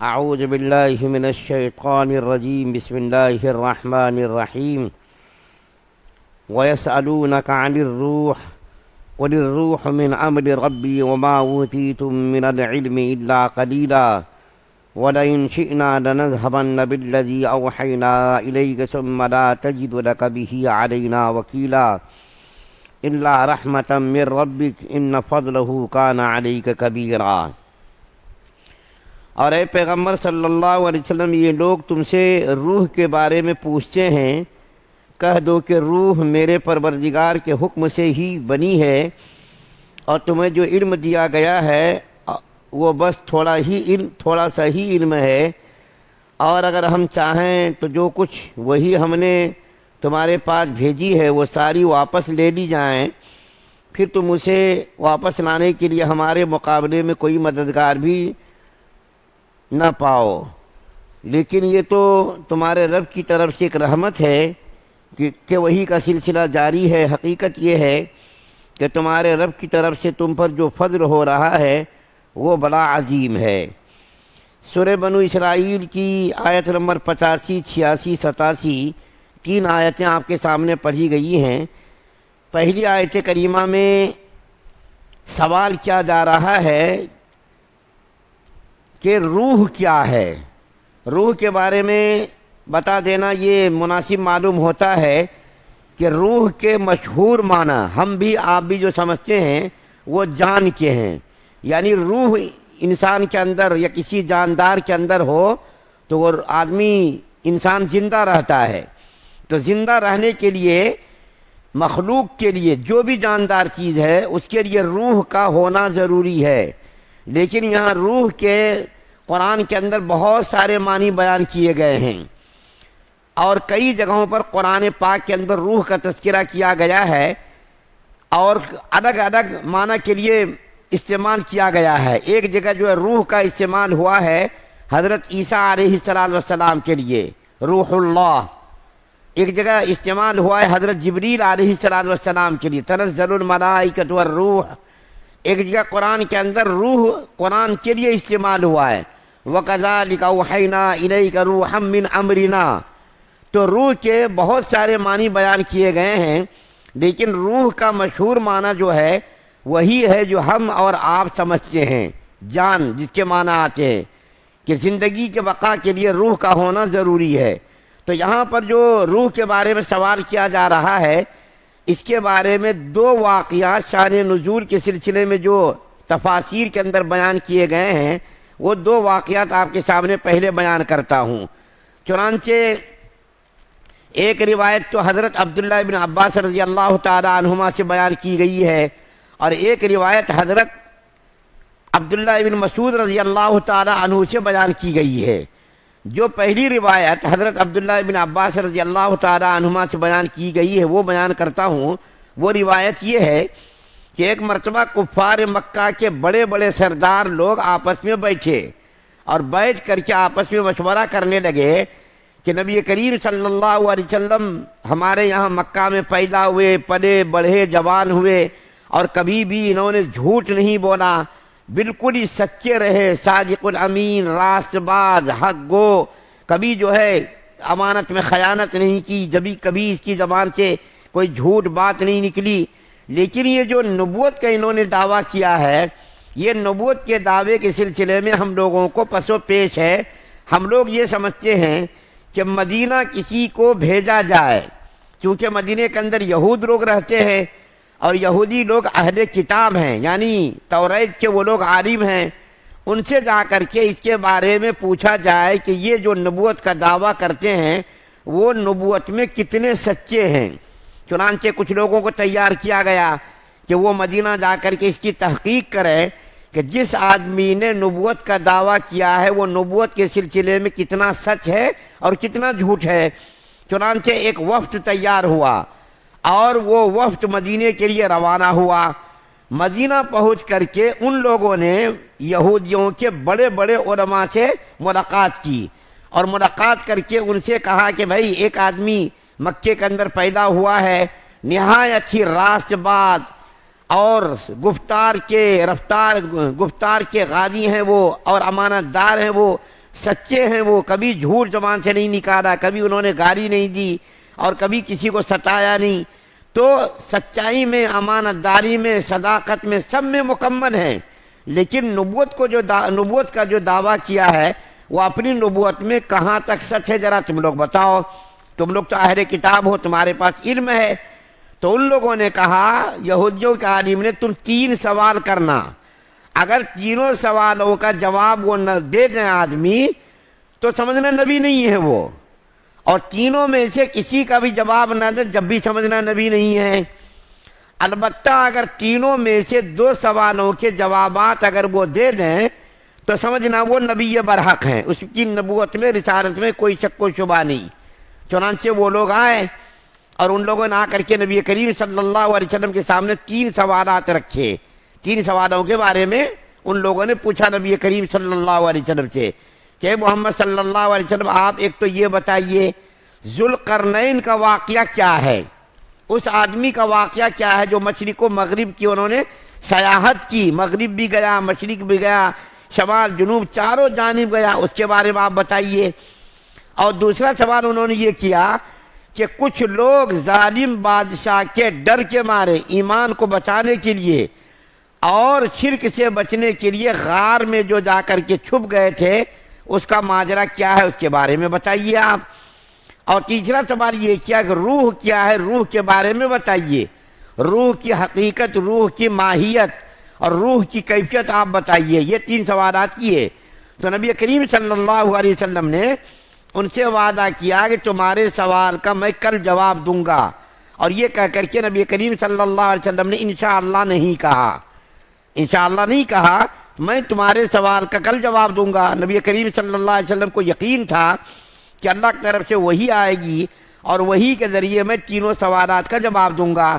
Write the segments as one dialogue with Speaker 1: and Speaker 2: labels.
Speaker 1: اعوذ باللہ من الشیطان الرجیم بسم اللہ الرحمن الرحیم وَيَسْأَلُونَكَ عَنِ الرُّوحِ قُلِ الرُّوحُ مِنْ أَمْرِ رَبِّي وَمَا أُوتِيتُم مِّنَ الْعِلْمِ إِلَّا قَلِيلًا وَلَئِن شِئْنَا لَنَذْهَبَنَّ بِالَّذِي أَوْحَيْنَا إِلَيْكَ ثُمَّ لَا تَجِدُ لَكَ بِهِ عَلَيْنَا وَكِيلًا إِلَّا رَحْمَةً مِّن رَّبِّكَ إِنَّ فَضْلَهُ كَانَ عَلَيْكَ كَبِيرًا۔ اور اے پیغمبر صلی اللہ علیہ وسلم، یہ لوگ تم سے روح کے بارے میں پوچھتے ہیں، کہہ دو کہ روح میرے پروردگار کے حکم سے ہی بنی ہے، اور تمہیں جو علم دیا گیا ہے وہ بس تھوڑا سا ہی علم ہے، اور اگر ہم چاہیں تو جو کچھ وہی ہم نے تمہارے پاس بھیجی ہے وہ ساری واپس لے لی جائیں، پھر تم اسے واپس لانے کے لیے ہمارے مقابلے میں کوئی مددگار بھی نہ پاؤ۔ لیکن یہ تو تمہارے رب کی طرف سے ایک رحمت ہے کہ وہی کا سلسلہ جاری ہے۔ حقیقت یہ ہے کہ تمہارے رب کی طرف سے تم پر جو فضل ہو رہا ہے وہ بڑا عظیم ہے۔ سورہ بنو اسرائیل کی آیت نمبر 85، 86، 87 تین آیتیں آپ کے سامنے پڑھی گئی ہیں۔ پہلی آیت کریمہ میں سوال کیا جا رہا ہے کہ روح کیا ہے۔ روح کے بارے میں بتا دینا یہ مناسب معلوم ہوتا ہے کہ روح کے مشہور معنی ہم بھی آپ بھی جو سمجھتے ہیں وہ جان کے ہیں، یعنی روح انسان کے اندر یا کسی جاندار کے اندر ہو تو وہ انسان زندہ رہتا ہے۔ تو زندہ رہنے کے لیے مخلوق کے لیے جو بھی جاندار چیز ہے اس کے لیے روح کا ہونا ضروری ہے۔ لیکن یہاں روح کے قرآن کے اندر بہت سارے معنی بیان کیے گئے ہیں، اور کئی جگہوں پر قرآن پاک کے اندر روح کا تذکرہ کیا گیا ہے اور الگ الگ معنی کے لیے استعمال کیا گیا ہے۔ ایک جگہ جو ہے روح کا استعمال ہوا ہے حضرت عیسیٰ علیہ السلام کے لیے، روح اللہ۔ ایک جگہ استعمال ہوا ہے حضرت جبریل علیہ السلام کے لیے، تنزل الملائکۃ والروح۔ ایک جگہ قرآن کے اندر روح قرآن کے لیے استعمال ہوا ہے، وَكَذَلِكَ أَوْحَيْنَا إِلَيْكَ رُوحًا مِّنْ أَمْرِنَا۔ تو روح کے بہت سارے معنی بیان کیے گئے ہیں، لیکن روح کا مشہور معنی جو ہے وہی ہے جو ہم اور آپ سمجھتے ہیں، جان جس کے معنی آتے ہیں کہ زندگی کے بقا کے لیے روح کا ہونا ضروری ہے۔ تو یہاں پر جو روح کے بارے میں سوال کیا جا رہا ہے، اس کے بارے میں دو واقعات شان نزول کے سلسلے میں جو تفاسیر کے اندر بیان کیے گئے ہیں وہ دو واقعات آپ کے سامنے پہلے بیان کرتا ہوں۔ چنانچہ ایک روایت تو حضرت عبداللہ بن عباس رضی اللہ تعالی عنہما سے بیان کی گئی ہے، اور ایک روایت حضرت عبداللہ بن مسعود رضی اللہ تعالی عنہ سے بیان کی گئی ہے۔ جو پہلی روایت حضرت عبداللہ بن عباس رضی اللہ تعالی عنہما سے بیان کی گئی ہے وہ بیان کرتا ہوں۔ وہ روایت یہ ہے کہ ایک مرتبہ کفار مکہ کے بڑے بڑے سردار لوگ آپس میں بیٹھے، اور بیٹھ کر کے آپس میں مشورہ کرنے لگے کہ نبی کریم صلی اللہ علیہ وسلم ہمارے یہاں مکہ میں پیدا ہوئے، پلے بڑھے، جوان ہوئے، اور کبھی بھی انہوں نے جھوٹ نہیں بولا، بالکل ہی سچے رہے، صادق الامین، راست باز، حق گو، کبھی جو ہے امانت میں خیانت نہیں کی، کبھی اس کی زبان سے کوئی جھوٹ بات نہیں نکلی۔ لیکن یہ جو نبوت کا انہوں نے دعویٰ کیا ہے، یہ نبوت کے دعوے کے سلسلے میں ہم لوگوں کو پس و پیش ہے۔ ہم لوگ یہ سمجھتے ہیں کہ مدینہ کسی کو بھیجا جائے، چونکہ مدینہ کے اندر یہود لوگ رہتے ہیں، اور یہودی لوگ اہل کتاب ہیں، یعنی توریت کے وہ لوگ عالم ہیں، ان سے جا کر کے اس کے بارے میں پوچھا جائے کہ یہ جو نبوت کا دعویٰ کرتے ہیں وہ نبوت میں کتنے سچے ہیں۔ چنانچہ کچھ لوگوں کو تیار کیا گیا کہ وہ مدینہ جا کر کے اس کی تحقیق کریں کہ جس آدمی نے نبوت کا دعویٰ کیا ہے وہ نبوت کے سلسلے میں کتنا سچ ہے اور کتنا جھوٹ ہے۔ چنانچہ ایک وفد تیار ہوا، اور وہ وفد مدینے کے لیے روانہ ہوا۔ مدینہ پہنچ کر کے ان لوگوں نے یہودیوں کے بڑے بڑے علماء سے ملاقات کی، اور ملاقات کر کے ان سے کہا کہ بھائی ایک آدمی مکے کے اندر پیدا ہوا ہے، نہایت ہی راست باز اور گفتار کے غازی ہیں وہ، اور امانت دار ہیں وہ، سچے ہیں وہ، کبھی جھوٹ زبان سے نہیں نکالا، کبھی انہوں نے گالی نہیں دی اور کبھی کسی کو ستایا نہیں، تو سچائی میں، امانت داری میں، صداقت میں، سب میں مکمل ہیں۔ لیکن نبوت کا جو دعویٰ کیا ہے وہ اپنی نبوت میں کہاں تک سچ ہے ذرا تم لوگ بتاؤ، تم لوگ تو اہل کتاب ہو، تمہارے پاس علم ہے۔ تو ان لوگوں نے کہا، یہودیوں کے عالم نے، تم 3 سوال کرنا، اگر تینوں سوالوں کا جواب وہ نہ دے دیں آدمی تو سمجھنا نبی نہیں ہے وہ، اور تینوں میں سے کسی کا بھی جواب نہ دے جب بھی سمجھنا نبی نہیں ہے۔ البتہ اگر تینوں میں سے 2 سوالوں کے جوابات اگر وہ دے دیں تو سمجھنا وہ نبی برحق ہیں، اس کی نبوت میں، رسالت میں کوئی شک و شبہ نہیں۔ چنانچہ وہ لوگ آئے اور ان لوگوں نے آ کر کے نبی کریم صلی اللہ علیہ وسلم کے سامنے 3 سوالات رکھے۔ 3 سوالوں کے بارے میں ان لوگوں نے پوچھا نبی کریم صلی اللہ علیہ وسلم سے کہ محمد صلی اللہ علیہ وسلم، آپ ایک تو یہ بتائیے ذوالقرنین کا واقعہ کیا ہے، اس آدمی کا واقعہ کیا ہے جو مشرق و مغرب کی انہوں نے سیاحت کی، مغرب بھی گیا، مشرق بھی گیا، شمال جنوب چاروں جانب گیا، اس کے بارے میں آپ بتائیے۔ اور دوسرا سوال انہوں نے یہ کیا کہ کچھ لوگ ظالم بادشاہ کے ڈر کے مارے ایمان کو بچانے کے لیے اور شرک سے بچنے کے لیے غار میں جو جا کر کے چھپ گئے تھے، اس کا ماجرا کیا ہے، اس کے بارے میں بتائیے آپ۔ اور تیسرا سوال یہ کیا کہ روح کیا ہے، روح کے بارے میں بتائیے، روح کی حقیقت، روح کی ماہیت اور روح کی کیفیت آپ بتائیے۔ یہ 3 سوالات کیے تو نبی کریم صلی اللہ علیہ وسلم نے ان سے وعدہ کیا کہ تمہارے سوال کا میں کل جواب دوں گا، اور یہ کہہ کر کے نبی کریم صلی اللہ علیہ وسلم نے انشاءاللہ نہیں کہا، انشاءاللہ نہیں کہا، میں تمہارے سوال کا کل جواب دوں گا۔ نبی کریم صلی اللہ علیہ وسلم کو یقین تھا کہ اللہ کی طرف سے وحی آئے گی اور وحی کے ذریعے میں تینوں سوالات کا جواب دوں گا،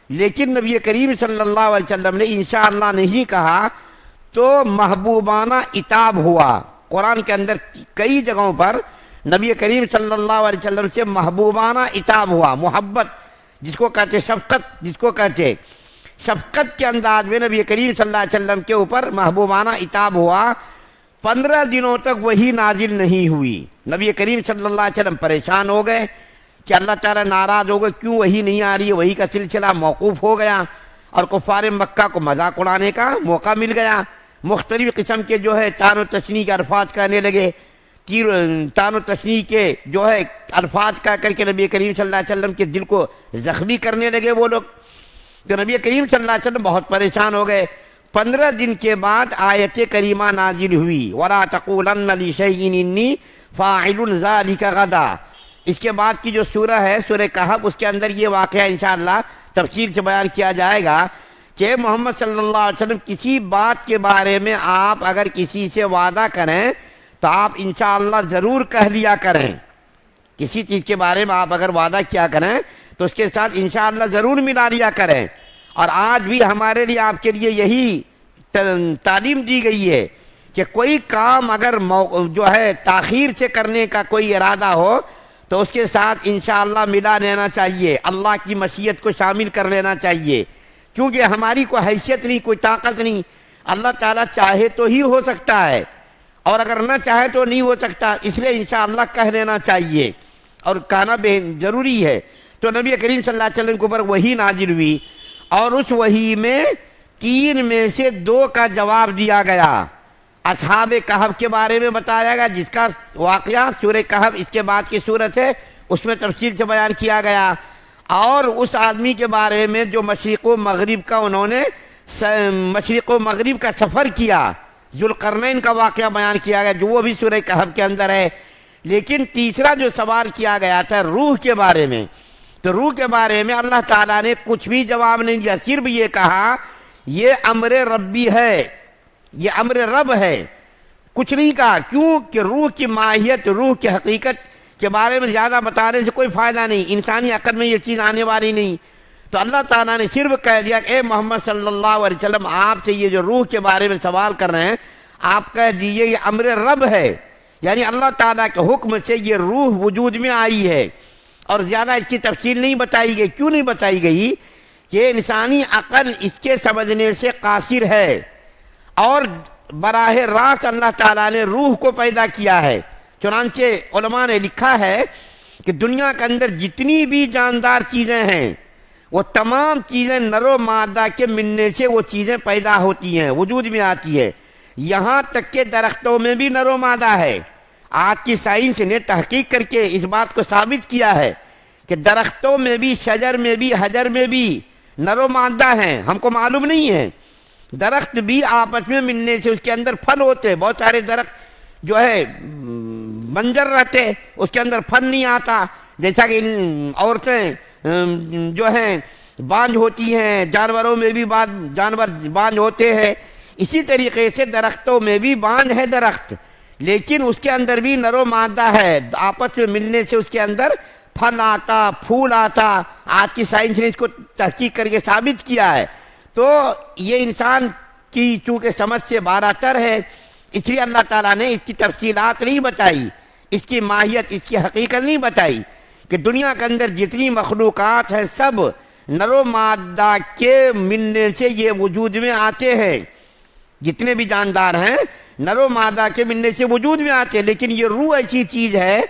Speaker 1: لیکن نبی کریم صلی اللہ علیہ وسلم نے انشاءاللہ نہیں کہا تو محبوبانہ عتاب ہوا۔ قرآن کے اندر کئی جگہوں پر نبی کریم صلی اللہ علیہ وسلم سے محبوبانہ عتاب ہوا، محبت جس کو کہتے، شفقت جس کو کہتے، شفقت کے انداز میں نبی کریم صلی اللہ علیہ وسلم کے اوپر محبوبانہ عتاب ہوا۔ 15 دنوں تک وحی نازل نہیں ہوئی۔ نبی کریم صلی اللہ علیہ وسلم پریشان ہو گئے کہ اللہ تعالیٰ ناراض ہو گئے، کیوں وحی نہیں آ رہی ہے، وحی کا سلسلہ موقوف ہو گیا اور کفار مکہ کو مذاق اڑانے کا موقع مل گیا۔ مختلف قسم کے جو ہے تان و تشنیع کے الفاظ کہنے لگے، تان و تشنیع کے جو ہے الفاظ کہہ کر کے نبی کریم صلی اللہ علیہ وسلم کے دل کو زخمی کرنے لگے وہ لوگ۔ تو نبی کریم صلی اللہ علیہ وسلم بہت پریشان ہو گئے۔ 15 دن کے بعد آیت کریمہ نازل ہوئی، وَلَا تَقُولَنَّ لِشَيْءٍ إِنِّي فَاعِلٌ ذَلِكَ غَدًا۔ اس کے بعد کی جو سورہ ہے سورہ کہف، اس کے اندر یہ واقعہ انشاءاللہ تفصیل سے بیان کیا جائے گا کہ محمد صلی اللہ علیہ وسلم کسی بات کے بارے میں آپ اگر کسی سے وعدہ کریں تو آپ انشاءاللہ ضرور کہہ لیا کریں۔ کسی چیز کے بارے میں آپ اگر وعدہ کیا کریں تو اس کے ساتھ انشاءاللہ ضرور ملا لیا کریں۔ اور آج بھی ہمارے لیے، آپ کے لیے یہی تعلیم دی گئی ہے کہ کوئی کام اگر جو ہے تاخیر سے کرنے کا کوئی ارادہ ہو تو اس کے ساتھ انشاءاللہ ملا لینا چاہیے، اللہ کی مشیت کو شامل کر لینا چاہیے، کیونکہ ہماری کوئی حیثیت نہیں، کوئی طاقت نہیں۔ اللہ تعالیٰ چاہے تو ہی ہو سکتا ہے، اور اگر نہ چاہے تو نہیں ہو سکتا، اس لیے انشاءاللہ کہہ لینا چاہیے اور کہنا ضروری ہے۔ تو نبی کریم صلی اللہ علیہ وسلم کے اوپر وحی نازل ہوئی، اور اس وحی میں 3 میں سے 2 کا جواب دیا گیا۔ اصحاب کہف کے بارے میں بتایا گیا، جس کا واقعہ سورہ کہف اس کے بعد کی صورت ہے، اس میں تفصیل سے بیان کیا گیا۔ اور اس آدمی کے بارے میں جو مشرق و مغرب کا انہوں نے مشرق و مغرب کا سفر کیا، ذوالقرنین کا واقعہ بیان کیا گیا، جو وہ بھی سورہ کہف کے اندر ہے۔ لیکن تیسرا جو سوال کیا گیا تھا روح کے بارے میں، تو روح کے بارے میں اللہ تعالیٰ نے کچھ بھی جواب نہیں دیا، صرف یہ کہا یہ امر ربی ہے، یہ امر رب ہے، کچھ نہیں کہا۔ کیوں کہ روح کی ماہیت، روح کی حقیقت کے بارے میں زیادہ بتانے سے کوئی فائدہ نہیں، انسانی عقل میں یہ چیز آنے والی نہیں۔ تو اللہ تعالیٰ نے صرف کہہ دیا کہ اے محمد صلی اللہ علیہ وسلم، آپ سے یہ جو روح کے بارے میں سوال کر رہے ہیں، آپ کہہ دیجئے یہ امر رب ہے، یعنی اللہ تعالیٰ کے حکم سے یہ روح وجود میں آئی ہے۔ اور زیادہ اس کی تفصیل نہیں بتائی گئی۔ کیوں نہیں بتائی گئی؟ کہ انسانی عقل اس کے سمجھنے سے قاصر ہے، اور براہ راست اللہ تعالیٰ نے روح کو پیدا کیا ہے۔ چنانچہ علماء نے لکھا ہے کہ دنیا کے اندر جتنی بھی جاندار چیزیں ہیں وہ تمام چیزیں نر و مادہ کے ملنے سے وہ چیزیں پیدا ہوتی ہیں، وجود میں آتی ہے۔ یہاں تک کہ درختوں میں بھی نر و مادہ ہے۔ آج کی سائنس نے تحقیق کر کے اس بات کو ثابت کیا ہے کہ درختوں میں بھی، شجر میں بھی، حجر میں بھی نر و مادہ ہیں، ہم کو معلوم نہیں ہے۔ درخت بھی آپس میں ملنے سے اس کے اندر پھل ہوتے ہیں۔ بہت سارے درخت جو ہے منجر رہتے، اس کے اندر پھل نہیں آتا، جیسا کہ عورتیں جو ہیں بانجھ ہوتی ہیں، جانوروں میں بھی جانور بانجھ ہوتے ہیں، اسی طریقے سے درختوں میں بھی بانجھ ہے درخت، لیکن اس کے اندر بھی نر و مادہ ہے، آپس میں ملنے سے اس کے اندر پھل آتا، پھول آتا۔ آج کی سائنس نے اس کو تحقیق کر کے ثابت کیا ہے۔ تو یہ انسان کی چونکہ سمجھ سے بالاتر ہے، اس لیے اللہ تعالیٰ نے اس کی تفصیلات نہیں بتائی، اس کی ماہیت، اس کی حقیقت نہیں بتائی کہ دنیا کے اندر جتنی مخلوقات ہیں سب نر و مادہ کے ملنے سے یہ وجود میں آتے ہیں۔ جتنے بھی جاندار ہیں نر و مادہ کے ملنے سے وجود میں آتے ہیں، لیکن یہ روح ایسی چیز ہے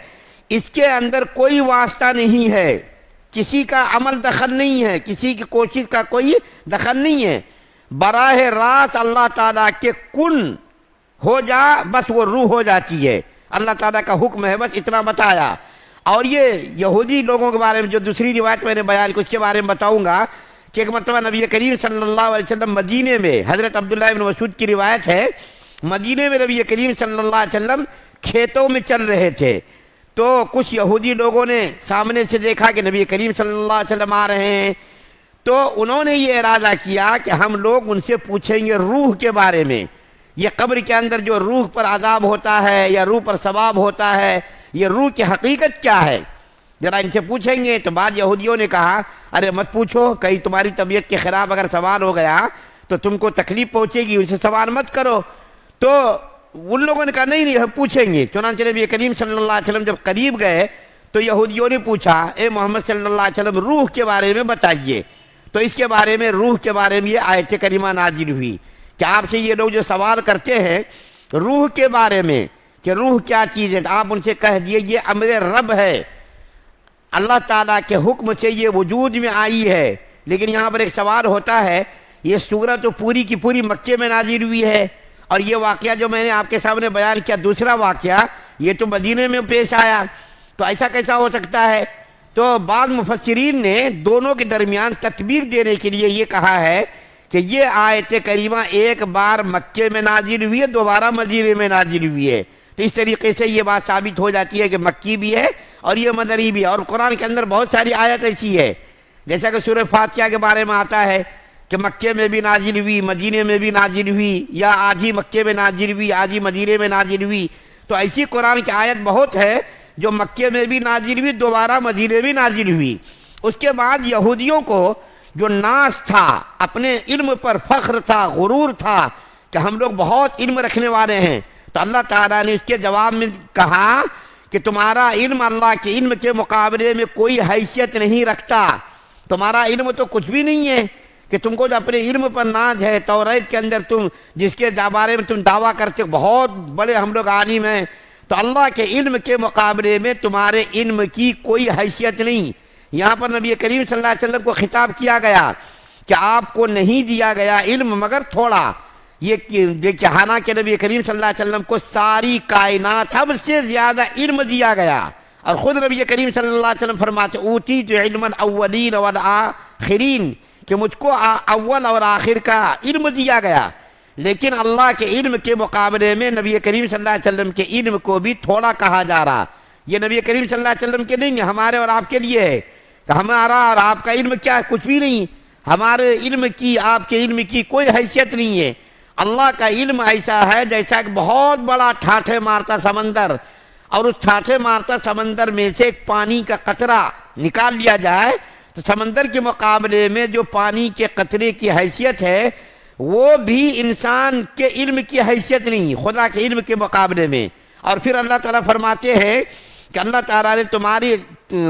Speaker 1: اس کے اندر کوئی واسطہ نہیں ہے، کسی کا عمل دخل نہیں ہے، کسی کی کوشش کا کوئی دخل نہیں ہے۔ براہ راست اللہ تعالیٰ کے کن ہو جا بس وہ روح ہو جاتی ہے، اللہ تعالیٰ کا حکم ہے، بس اتنا بتایا۔ اور یہ یہودی لوگوں کے بارے میں جو دوسری روایت میں نے بیان کی اس کے بارے میں بتاؤں گا کہ ایک مرتبہ نبی کریم صلی اللہ علیہ وسلم مدینے میں، حضرت عبداللہ بن مسعود کی روایت ہے، مدینے میں نبی کریم صلی اللہ علیہ وسلم کھیتوں میں چل رہے تھے، تو کچھ یہودی لوگوں نے سامنے سے دیکھا کہ نبی کریم صلی اللہ علیہ وسلم آ رہے ہیں، تو انہوں نے یہ ارادہ کیا کہ ہم لوگ ان سے پوچھیں گے روح کے بارے میں، یہ قبر کے اندر جو روح پر عذاب ہوتا ہے یا روح پر ثواب ہوتا ہے، یہ روح کی حقیقت کیا ہے، ذرا ان سے پوچھیں گے۔ تو بعض یہودیوں نے کہا ارے مت پوچھو، کہیں تمہاری طبیعت کے خلاف اگر سوال ہو گیا تو تم کو تکلیف پہنچے گی، ان سے سوال مت کرو۔ تو ان لوگوں نے کہا نہیں ہم پوچھیں گے۔ چنانچہ نبی کریم صلی اللہ علیہ وسلم جب قریب گئے تو یہودیوں نے پوچھا اے محمد صلی اللہ علیہ وسلم روح کے بارے میں بتائیے۔ تو اس کے بارے میں، روح کے بارے میں یہ آیت کریمہ نازل ہوئی کہ آپ سے یہ لوگ جو سوال کرتے ہیں روح کے بارے میں کہ روح کیا چیز ہے، آپ ان سے کہہ دیے یہ امر رب ہے، اللہ تعالیٰ کے حکم سے یہ وجود میں آئی ہے۔ لیکن یہاں پر ایک سوال ہوتا ہے، یہ سورت تو پوری کی پوری مکے میں نازل ہوئی ہے، اور یہ واقعہ جو میں نے آپ کے سامنے بیان کیا دوسرا واقعہ یہ تو مدینے میں پیش آیا، تو ایسا کیسا ہو سکتا ہے؟ تو بعض مفسرین نے دونوں کے درمیان تطبیق دینے کے لیے یہ کہا ہے کہ یہ آیت کریمہ ایک بار مکے میں نازل ہوئی ہے، دوبارہ مدینے میں نازل ہوئی ہے، تو اس طریقے سے یہ بات ثابت ہو جاتی ہے کہ مکی بھی ہے اور یہ مدنی بھی ہے۔ اور قرآن کے اندر بہت ساری آیت ایسی ہے، جیسا کہ سورہ فاتحہ کے بارے میں آتا ہے کہ مکے میں بھی نازل ہوئی، مدینے میں بھی نازل ہوئی، یا آج ہی مکے میں نازل ہوئی، آج ہی مدینے میں نازل ہوئی۔ تو ایسی قرآن کی آیت بہت ہے جو مکے میں بھی نازل ہوئی، دوبارہ مدینے میں نازل ہوئی۔ اس کے بعد یہودیوں کو جو ناز تھا، اپنے علم پر فخر تھا، غرور تھا کہ ہم لوگ بہت علم رکھنے والے ہیں، تو اللہ تعالیٰ نے اس کے جواب میں کہا کہ تمہارا علم اللہ کے علم کے مقابلے میں کوئی حیثیت نہیں رکھتا، تمہارا علم تو کچھ بھی نہیں ہے کہ تم کو جو اپنے علم پر ناز ہے۔ توریت کے اندر تم جس کے بارے میں تم دعویٰ کرتے ہو بہت بڑے ہم لوگ عالم ہیں، تو اللہ کے علم کے مقابلے میں تمہارے علم کی کوئی حیثیت نہیں۔ یہاں پر نبی کریم صلی اللہ علیہ وسلم کو خطاب کیا گیا کہ آپ کو نہیں دیا گیا علم مگر تھوڑا۔ یہ دیکھیں، حالانکہ نبی کریم صلی اللہ علیہ وسلم کو ساری کائنات سب سے زیادہ علم دیا گیا، اور خود نبی کریم صلی اللہ علیہ وسلم فرماتے اوتیت علم الاولین والآخرین کہ مجھ کو اول اور آخر کا علم دیا گیا، لیکن اللہ کے علم کے مقابلے میں نبی کریم صلی اللہ علیہ وسلم کے علم کو بھی تھوڑا کہا جا رہا۔ یہ نبی کریم صلی اللہ علیہ وسلم کے نہیں، ہمارے اور آپ کے لیے ہے کہ ہمارا اور آپ کا علم کیا ہے؟ کچھ بھی نہیں۔ ہمارے علم کی، آپ کے علم کی کوئی حیثیت نہیں ہے۔ اللہ کا علم ایسا ہے جیسا کہ بہت بڑا ٹھاٹھے مارتا سمندر، اور اس ٹھاٹھے مارتا سمندر میں سے ایک پانی کا قطرہ نکال لیا جائے تو سمندر کے مقابلے میں جو پانی کے قطرے کی حیثیت ہے وہ بھی انسان کے علم کی حیثیت نہیں، خدا کے علم کے مقابلے میں۔ اور پھر اللہ تعالیٰ فرماتے ہیں کہ اللہ تعالیٰ نے تمہاری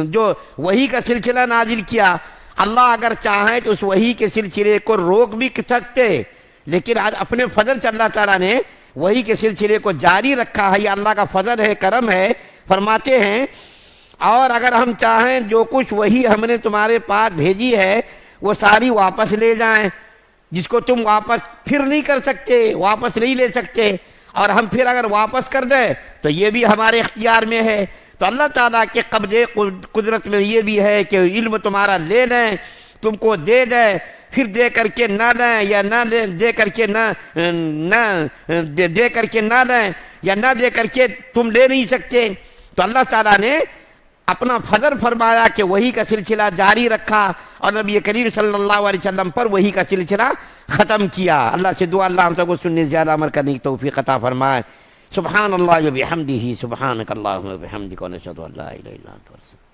Speaker 1: جو وحی کا سلسلہ نازل کیا، اللہ اگر چاہیں تو اس وحی کے سلسلے کو روک بھی سکتے، لیکن آج اپنے فضل سے اللہ تعالیٰ نے وہی کے سلسلے کو جاری رکھا ہے. یہ اللہ کا فضل ہے، کرم ہے. فرماتے ہیں اور اگر ہم چاہیں جو کچھ وہی ہم نے تمہارے پاس بھیجی ہے وہ ساری واپس لے جائیں، جس کو تم واپس پھر نہیں کر سکتے، واپس نہیں لے سکتے، اور ہم پھر اگر واپس کر دیں تو یہ بھی ہمارے اختیار میں ہے. تو اللہ تعالیٰ کے قبضے قدرت میں یہ بھی ہے کہ علم تمہارا لے لیں، تم کو دے دیں، پھر دے کر کے نہ لیں، یا نہ لیں دے کر کے دے کر کے نہ لیں، یا نہ دے کر کے تم لے نہیں سکتے. تو اللہ تعالیٰ نے اپنا فضل فرمایا کہ وہی کا سلسلہ جاری رکھا اور نبی کریم صلی اللہ علیہ وسلم پر وہی کا سلسلہ ختم کیا. اللہ سے دعا اللہ ہم سب کو سننے زیادہ عمل کرنے کی توفیق عطا فرمائے. سبحان اللہ و بحمدہ، سبحانک اللہم و بحمدک، ونشہد ان لا الہ الا انت.